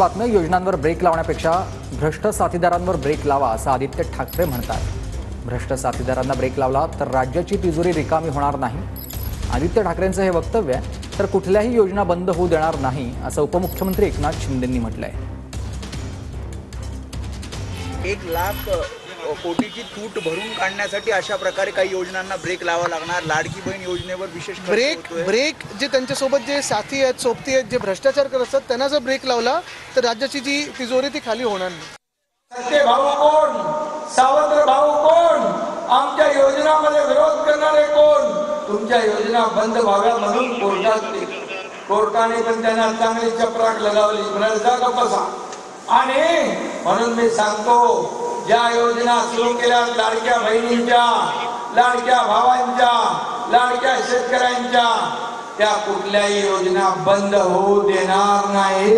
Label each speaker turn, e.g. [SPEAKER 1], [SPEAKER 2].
[SPEAKER 1] बातम्या योजनांवर ब्रेक लावण्यापेक्षा भ्रष्ट साथीदारांवर ब्रेक लावा असं आदित्य ठाकरे म्हणतात। भ्रष्ट साथीदारांना ब्रेक लावला तर राज्याची तिजोरी रिकामी होणार नाही। आदित्य ठाकरेंचं हे वक्तव्य आहे तर कुठल्याही योजना बंद होऊ देणार नाही असं उपमुख्यमंत्री एकनाथ शिंदेंनी म्हटलंय।
[SPEAKER 2] 1 लाख कोटीची तूट भरून काढण्यासाठी अशा प्रकारे काही योजनांना ब्रेक लावा लागणार। लाडकी बहीण योजनेवर विशेष
[SPEAKER 3] ब्रेक जे त्यांच्यासोबत जे साथी आहेत, सोबती आहेत, जे भ्रष्टाचार करत असतात त्यांना जर ब्रेक लावला तर राज्याची जी तिजोरी ती खाली होणार नाही।
[SPEAKER 4] सत्य भाऊ कोण, सावत्र भाऊ कोण, आमच्या योजनामध्ये विरोध करणारे कोण, तुमच्या योजना बंद व्हाव्या म्हणून कोर्टाने पण त्यांना चांगली चपराक लगावली। जागा बसा आणि म्हणून मी सांगतो, ज्या योजना सुरू केल्या लाडक्या बहिणींच्या, लाडक्या भावांच्या, लाडक्या शेतकऱ्यांच्या, त्या कुठल्याही योजना बंद होऊ देणार नाही।